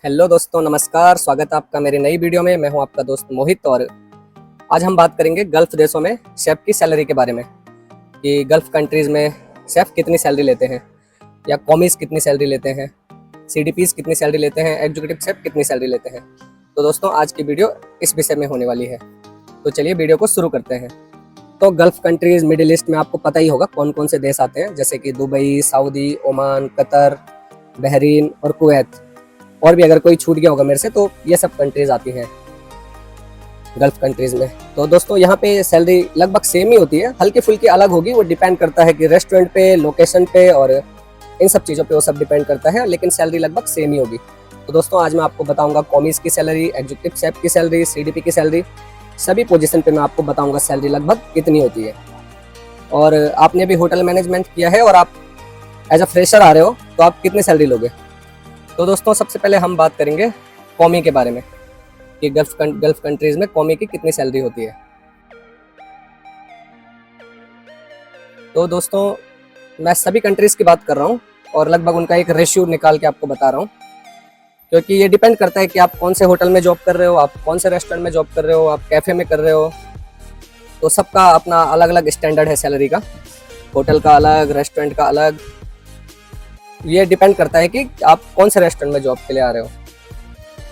Hello दोस्तों, नमस्कार। स्वागत है आपका मेरी नई वीडियो में। मैं हूं आपका दोस्त मोहित और आज हम बात करेंगे गल्फ देशों में शेफ़ की सैलरी के बारे में कि गल्फ कंट्रीज़ में शेफ़ कितनी सैलरी लेते हैं या कॉमीज़ कितनी सैलरी लेते हैं, सीडीपीज़ कितनी सैलरी लेते हैं, एग्जीक्यूटिव शेफ़ कितनी सैलरी लेते हैं। तो दोस्तों आज की वीडियो इस विषय में होने वाली है। तो चलिए वीडियो को शुरू करते हैं। तो गल्फ कंट्रीज़, मिडिल ईस्ट में आपको पता ही होगा कौन कौन से देश आते हैं, जैसे कि Dubai, Saudi, Oman, Qatar, Bahrain और कुवैत। और भी अगर कोई छूट गया होगा मेरे से तो ये सब कंट्रीज आती हैं गल्फ कंट्रीज में। तो दोस्तों यहाँ पे सैलरी लगभग सेम ही होती है, हल्की फुल्की अलग होगी। वो डिपेंड करता है कि रेस्टोरेंट पे, लोकेशन पे और इन सब चीज़ों पे वो सब डिपेंड करता है, लेकिन सैलरी लगभग सेम ही होगी। तो दोस्तों आज मैं आपको बताऊंगा कॉमीज की सैलरी, एग्जीक्यूटिव शेफ की सैलरी, सीडीपी की सैलरी, सभी पोजीशन पे मैं आपको बताऊंगा सैलरी लगभग कितनी होती है। और आपने भी होटल मैनेजमेंट किया है और आप एज अ फ्रेशर आ रहे हो तो आप कितनी सैलरी लोगे। तो दोस्तों सबसे पहले हम बात करेंगे कौमी के बारे में कि गल्फ कंट्रीज़ में कौमी की कितनी सैलरी होती है। तो दोस्तों मैं सभी कंट्रीज़ की बात कर रहा हूँ और लगभग उनका एक रेशियो निकाल के आपको बता रहा हूँ, क्योंकि ये डिपेंड करता है कि आप कौन से होटल में जॉब कर रहे हो, आप कौन से रेस्टोरेंट में जॉब कर रहे हो, आप कैफ़े में कर रहे हो। तो सबका अपना अलग अलग स्टैंडर्ड है सैलरी का, होटल का अलग, रेस्टोरेंट का अलग। ये डिपेंड करता है कि आप कौन से रेस्टोरेंट में जॉब के लिए आ रहे हो।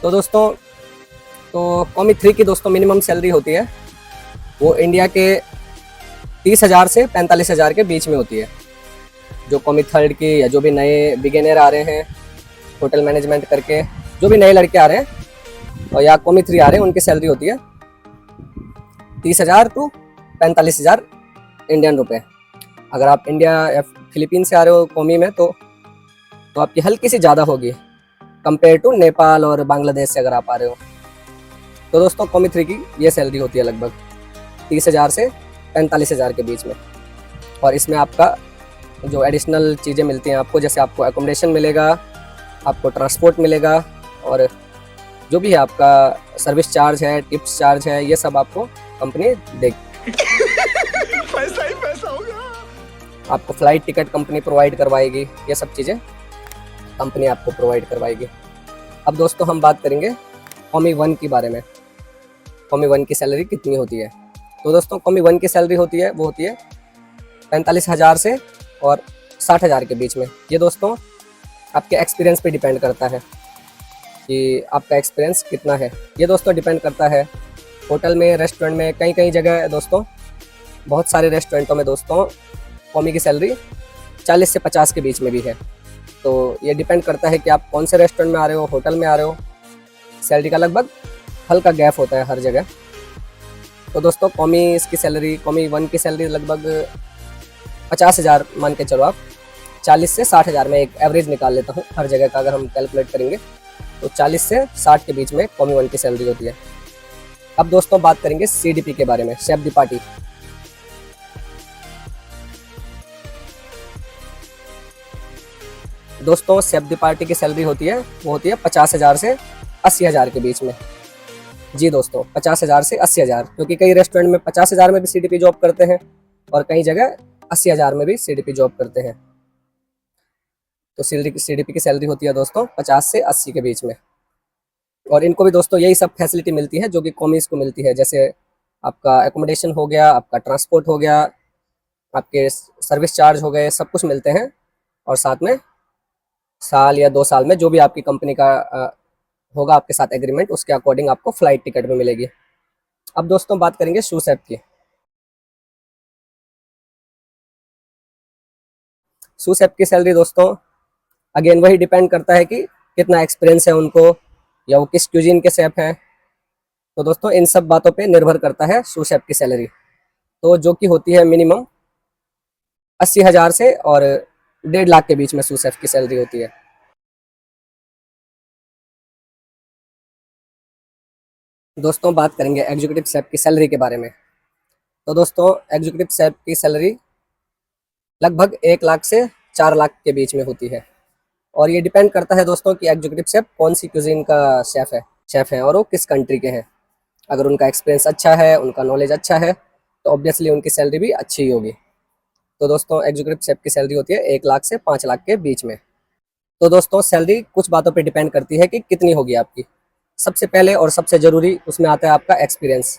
तो दोस्तों कॉमी 3 की दोस्तों मिनिमम सैलरी होती है, वो इंडिया के 30,000 से 45,000 के बीच में होती है। जो कॉमी 3 की या जो भी नए बिगिनर आ रहे हैं होटल मैनेजमेंट करके, जो भी नए लड़के आ रहे हैं और या कॉमी 3 आ रहे हैं, उनकी सैलरी होती है 30,000 टू 45,000 इंडियन रुपए। अगर आप इंडिया या फिलीपीन से आ रहे हो कॉमी में तो आपकी हल्की सी ज़्यादा होगी कंपेयर टू नेपाल और बांग्लादेश से अगर आप आ रहे हो। तो दोस्तों कॉमी 3 की ये सैलरी होती है लगभग 30,000 से 45,000 के बीच में। और इसमें आपका जो एडिशनल चीज़ें मिलती हैं आपको, जैसे आपको एकोमोडेशन मिलेगा, आपको ट्रांसपोर्ट मिलेगा और जो भी है आपका सर्विस चार्ज है, टिप्स चार्ज है, ये सब आपको कंपनी देगी। पैसा ही पैसा होगा। आपको फ्लाइट टिकट कंपनी प्रोवाइड करवाएगी, ये सब चीज़ें कंपनी आपको प्रोवाइड करवाएगी। अब दोस्तों हम बात करेंगे कॉमी 1 के बारे में। कॉमी 1 की सैलरी कितनी होती है। तो दोस्तों कॉमी 1 की सैलरी होती है, वो होती है 45,000 से और 60,000 के बीच में। ये दोस्तों आपके एक्सपीरियंस पे डिपेंड करता है कि आपका एक्सपीरियंस कितना है। ये दोस्तों डिपेंड करता है होटल में, रेस्टोरेंट में, कई कई जगह दोस्तों, बहुत सारे रेस्टोरेंटों में दोस्तों कॉमी की सैलरी 40 से 50 के बीच में भी है। तो ये डिपेंड करता है कि आप कौन से रेस्टोरेंट में आ रहे हो, होटल में आ रहे हो। सैलरी का लगभग हल्का गैप होता है हर जगह। तो दोस्तों कॉमी 1 की सैलरी लगभग 50,000 मान के चलो आप, 40 से 60,000 में एक एवरेज निकाल लेता हूँ हर जगह का। अगर हम कैलकुलेट करेंगे तो 40 से 60 के बीच में कॉमी 1 की सैलरी होती है। अब दोस्तों बात करेंगे सीडीपी के बारे में, शेफ दी पार्टी। दोस्तों शेफ दी पार्टी की सैलरी होती है, वो होती है 50,000 से 80,000 के बीच में। जी दोस्तों 50,000 से 80,000, क्योंकि कई रेस्टोरेंट में 50,000 में भी सीडीपी जॉब करते हैं और कई जगह 80,000 में भी सीडीपी जॉब करते हैं। तो सीडीपी की सैलरी होती है दोस्तों 50 से 80 के बीच में। और इनको भी दोस्तों यही सब फैसिलिटी मिलती है जो कि कॉमीज को मिलती है, जैसे आपका एकोमोडेशन हो गया, आपका ट्रांसपोर्ट हो गया, आपके सर्विस चार्ज हो गए, सब कुछ मिलते हैं। और साथ में साल या 2 साल में जो भी आपकी कंपनी का होगा आपके साथ एग्रीमेंट, उसके अकॉर्डिंग आपको फ्लाइट टिकट भी मिलेगी। अब दोस्तों बात करेंगे सू शेफ की। सू शेफ की सैलरी दोस्तों अगेन वही डिपेंड करता है कि कितना एक्सपीरियंस है उनको या वो किस क्यूजिन के शेफ हैं। तो दोस्तों इन सब बातों पे निर्भर करता है सू शेफ की सैलरी, तो जो कि होती है मिनिमम 80,000 से और 1.5 लाख के बीच में सू शेफ की सैलरी होती है। दोस्तों बात करेंगे एग्जीक्यूटिव शेफ की सैलरी के बारे में। तो दोस्तों एग्जीक्यूटिव शेफ की सैलरी लगभग 1 लाख से 4 लाख के बीच में होती है। और ये डिपेंड करता है दोस्तों कि एग्जीक्यूटिव शेफ कौन सी क्यूजीन का शेफ है और वो किस कंट्री के हैं। अगर उनका एक्सपीरियंस अच्छा है, उनका नॉलेज अच्छा है, तो ऑब्वियसली उनकी सैलरी भी अच्छी ही होगी। तो दोस्तों एग्जीक्यूटिव शेफ की सैलरी होती है 1 लाख से 5 लाख के बीच में। तो दोस्तों सैलरी कुछ बातों पे डिपेंड करती है कि कितनी होगी आपकी। सबसे पहले और सबसे ज़रूरी उसमें आता है आपका एक्सपीरियंस।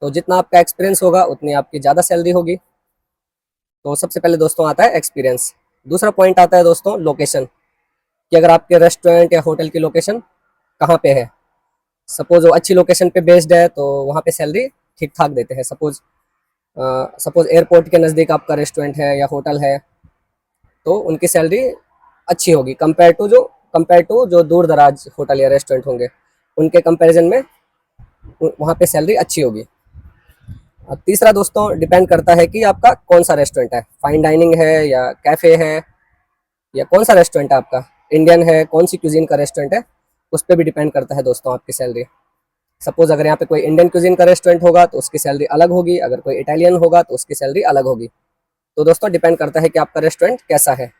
तो जितना आपका एक्सपीरियंस होगा उतनी आपकी ज़्यादा सैलरी होगी। तो सबसे पहले दोस्तों आता है एक्सपीरियंस। दूसरा पॉइंट आता है दोस्तों लोकेशन, कि अगर आपके रेस्टोरेंट या होटल की लोकेशन कहाँ पे है। सपोज वो अच्छी लोकेशन पे बेस्ड है तो वहाँ पे सैलरी ठीक ठाक देते हैं। सपोज एयरपोर्ट के नज़दीक आपका रेस्टोरेंट है या होटल है तो उनकी सैलरी अच्छी होगी कंपेयर टू जो दूर दराज होटल या रेस्टोरेंट होंगे, उनके कंपैरिजन में वहाँ पे सैलरी अच्छी होगी। अब तीसरा दोस्तों डिपेंड करता है कि आपका कौन सा रेस्टोरेंट है, फाइन डाइनिंग है या कैफ़े है, या कौन सा रेस्टोरेंट है आपका, इंडियन है, कौन सी क्यूजीन का रेस्टोरेंट है, उस पर भी डिपेंड करता है दोस्तों आपकी सैलरी। सपोज अगर यहाँ पे कोई इंडियन क्यूजीन का रेस्टोरेंट होगा तो उसकी सैलरी अलग होगी, अगर कोई इटालियन होगा तो उसकी सैलरी अलग होगी। तो दोस्तों डिपेंड करता है कि आपका रेस्टोरेंट कैसा है।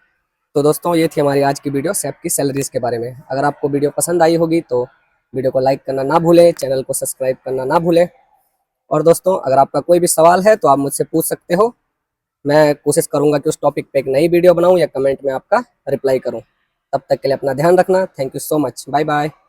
तो दोस्तों ये थी हमारी आज की वीडियो सेफ की सैलरीज के बारे में। अगर आपको वीडियो पसंद आई होगी तो वीडियो को लाइक करना ना भूलें, चैनल को सब्सक्राइब करना ना भूलें। और दोस्तों अगर आपका कोई भी सवाल है तो आप मुझसे पूछ सकते हो। मैं कोशिश करूंगा कि उस टॉपिक पे एक नई वीडियो बनाऊं या कमेंट में आपका रिप्लाई करूं। तब तक के लिए अपना ध्यान रखना। Thank you so much. Bye bye.